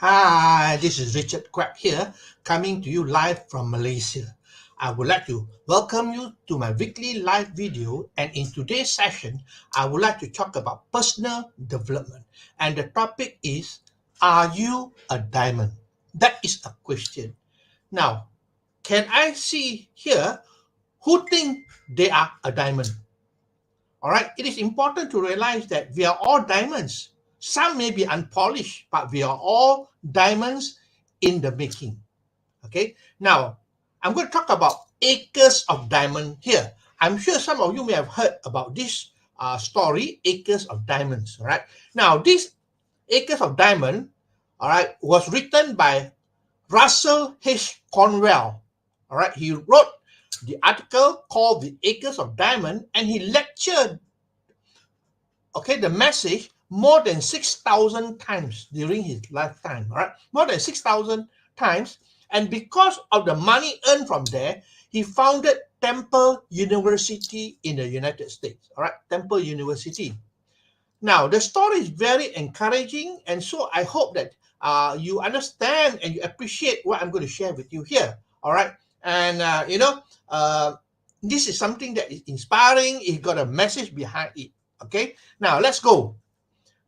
Hi, this is Richard Crabb here, coming to you live from Malaysia. I would like to welcome you to my weekly live video, and in today's session, I would like to talk about personal development. And the topic is, are you a diamond? That is a question. Now, can I see here who think they are a diamond? All right, it is important to realize that we are all diamonds. Some may be unpolished, but we are all diamonds in the making. Okay, now I'm going to talk about acres of diamond here. I'm sure some of you may have heard about this story, Acres of Diamonds. All right, now this Acres of Diamond, all right, was written by Russell H. Cornwell. All right, he wrote the article called The Acres of Diamond, and he lectured the message more than 6,000 times during his lifetime, all right? More than 6,000 times. And because of the money earned from there, he founded Temple University in the United States, all right? Temple University. Now, the story is very encouraging, and so I hope that you understand and you appreciate what I'm going to share with you here, all right? And, this is something that is inspiring. It got a message behind it, okay? Now, let's go.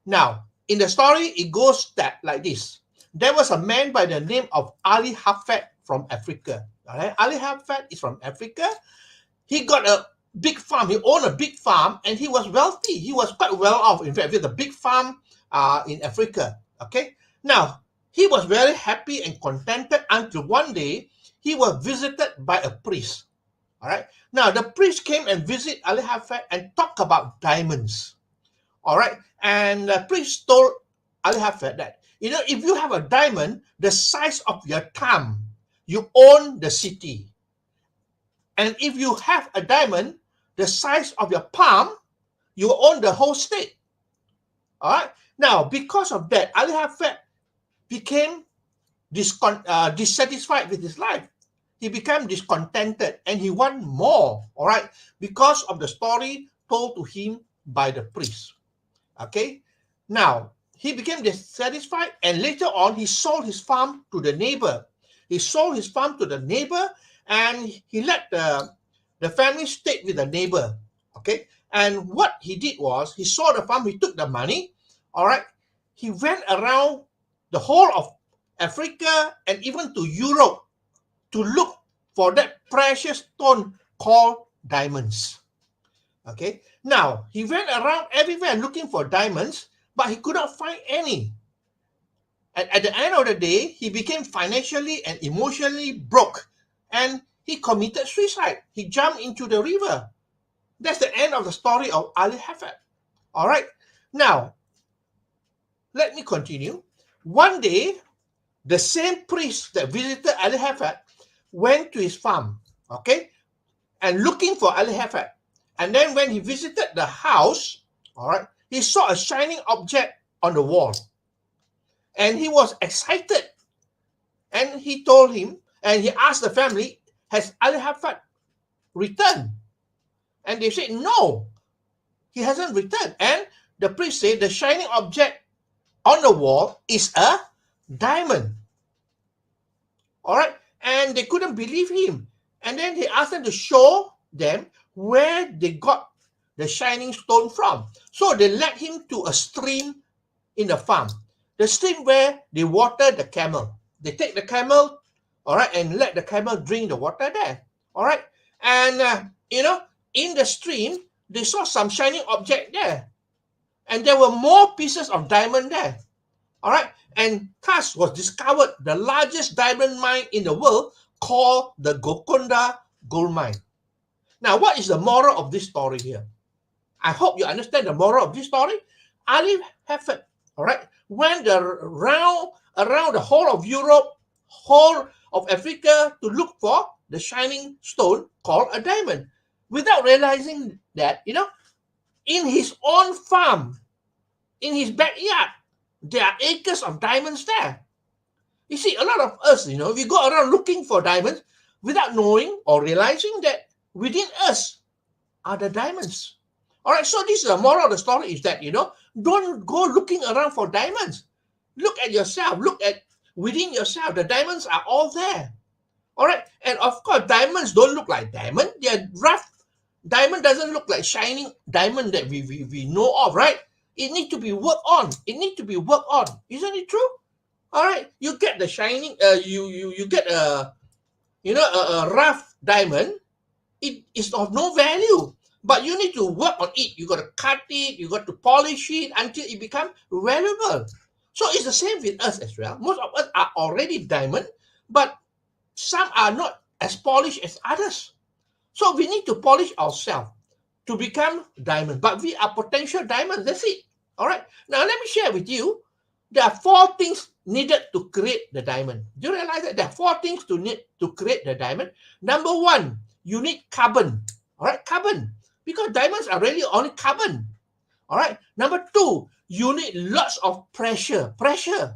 Now, in the story, it goes that like this. There was a man by the name of Ali Hafed from Africa. All right? Ali Hafed is from Africa. He got a big farm. He owned a big farm, and he was wealthy. He was quite well off, in fact, with a big farm in Africa. Okay? Now, he was very happy and contented until one day he was visited by a priest. All right? Now, the priest came and visit Ali Hafed and talked about diamonds. All right. And the priest told Ali Hafed that, if you have a diamond the size of your thumb, you own the city. And if you have a diamond the size of your palm, you own the whole state. All right. Now, because of that, Ali Hafed became dissatisfied with his life. He became discontented and he wanted more. All right. Because of the story told to him by the priest. Okay, now he became dissatisfied, and later on he sold his farm to the neighbor. He sold his farm to the neighbor, and he let the family stay with the neighbor. Okay, and what he did was he sold the farm. He took the money. All right, he went around the whole of Africa and even to Europe to look for that precious stone called diamonds. Okay, now he went around everywhere looking for diamonds, but he could not find any. And at the end of the day, he became financially and emotionally broke, and he committed suicide. He jumped into the river. That's the end of the story of Ali Hafed. All right, now let me continue. One day, the same priest that visited Ali Hafed went to his farm, okay, and looking for Ali Hafed. And then when he visited the house, all right, he saw a shining object on the wall. And he was excited. And he told him, and he asked the family, has Ali Hafed returned? And they said, no, he hasn't returned. And the priest said, the shining object on the wall is a diamond. All right. And they couldn't believe him. And then he asked them to show them where they got the shining stone from. So they led him to a stream in the farm, the stream where they water the camel. They take the camel, all right, and let the camel drink the water there, all right. And in the stream they saw some shining object there, and there were more pieces of diamond there, all right. And thus was discovered the largest diamond mine in the world, called the Golconda Gold Mine. Now, what is the moral of this story here? I hope you understand the moral of this story. Ali Hafed, all right, went around the whole of Europe, whole of Africa to look for the shining stone called a diamond, without realizing that, in his own farm, in his backyard, there are acres of diamonds there. You see, a lot of us, we go around looking for diamonds without knowing or realizing that within us are the diamonds. All right, so this is the moral of the story, is that, don't go looking around for diamonds. Look at yourself. Look at within yourself. The diamonds are all there. All right. And of course, diamonds don't look like diamond. They're rough. Diamond doesn't look like shining diamond that we know of, right? It needs to be worked on. It needs to be worked on. Isn't it true? All right. You get the shining, you get a, a rough diamond. It is of no value. But you need to work on it. You got to cut it. You got to polish it until it becomes valuable. So it's the same with us as well. Most of us are already diamond, but some are not as polished as others. So we need to polish ourselves to become diamond. But we are potential diamonds. That's it. All right. Now let me share with you. There are 4 things needed to create the diamond. Do you realize that there are 4 things to need to create the diamond? Number 1, you need carbon. All right, carbon. Because diamonds are really only carbon. All right. Number 2, you need lots of pressure. Pressure.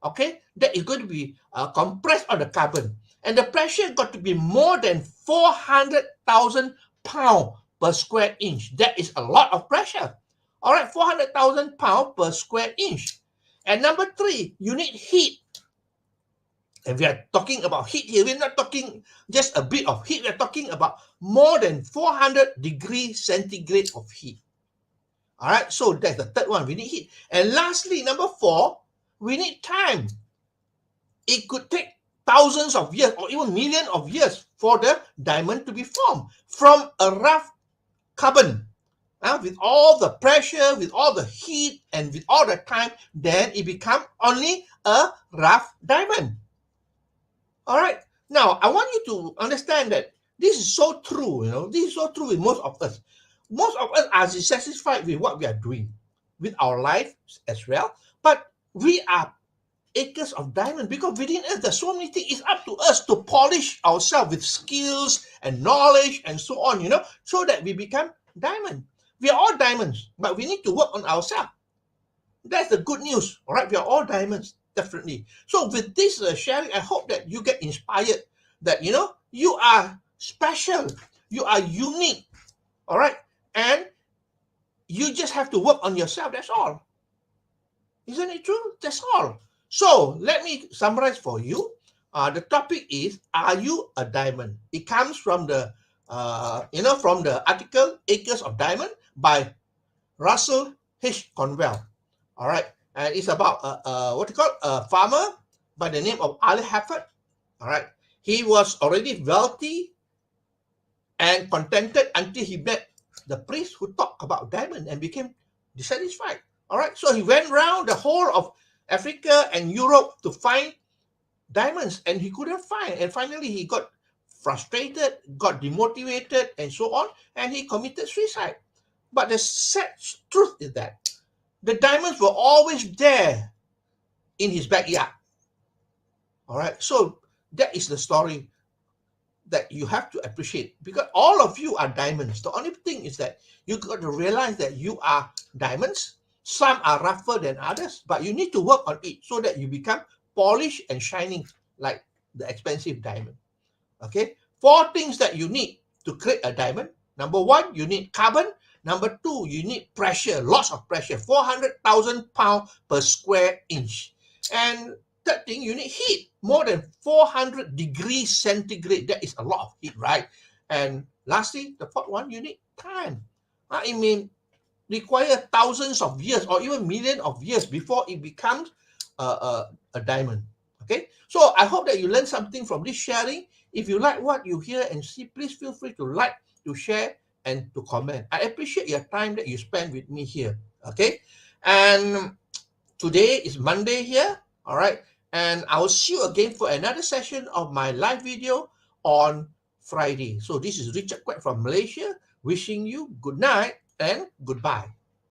Okay. That is going to be compressed on the carbon. And the pressure got to be more than 400,000 pounds per square inch. That is a lot of pressure. All right. 400,000 pounds per square inch. And number 3, you need heat. And we are talking about heat here. We're not talking just a bit of heat. We're talking about more than 400 degrees centigrade of heat. All right. So that's the third one. We need heat. And lastly, number 4, we need time. It could take thousands of years or even millions of years for the diamond to be formed from a rough carbon. With all the pressure, with all the heat, and with all the time, then it becomes only a rough diamond. All right. Now, I want you to understand that this is so true. This is so true with most of us. Most of us are dissatisfied with what we are doing, with our life as well. But we are acres of diamond because within us there's so many things. It's up to us to polish ourselves with skills and knowledge and so on, so that we become diamond. We are all diamonds, but we need to work on ourselves. That's the good news. All right. We are all diamonds. Definitely. So with this sharing, I hope that you get inspired that, you are special. You are unique. All right. And you just have to work on yourself. That's all. Isn't it true? That's all. So let me summarize for you. The topic is, are you a diamond? It comes from the, from the article Acres of Diamond by Russell H. Conwell. All right. And it's about a farmer by the name of Ali Hafford. All right. He was already wealthy and contented until he met the priest who talked about diamond and became dissatisfied. All right. So he went around the whole of Africa and Europe to find diamonds, and he couldn't find. And finally, he got frustrated, got demotivated, and so on, and he committed suicide. But the sad truth is that the diamonds were always there in his backyard. All right. So that is the story that you have to appreciate, because all of you are diamonds. The only thing is that you got to realize that you are diamonds. Some are rougher than others, but you need to work on it so that you become polished and shining like the expensive diamond. Okay. 4 things that you need to create a diamond. Number 1, you need carbon. Number 2, you need pressure, lots of pressure, 400,000 pounds per square inch. And third thing, you need heat, more than 400 degrees centigrade. That is a lot of heat, right? And lastly, the fourth one, you need time. Require thousands of years or even millions of years before it becomes a diamond. Okay, so I hope that you learned something from this sharing. If you like what you hear and see, please feel free to like, to share, and to comment. I appreciate your time that you spend with me here. Okay, and today is Monday here. All right, and I will see you again for another session of my live video on Friday. So this is Richard Quek from Malaysia, wishing you good night and goodbye.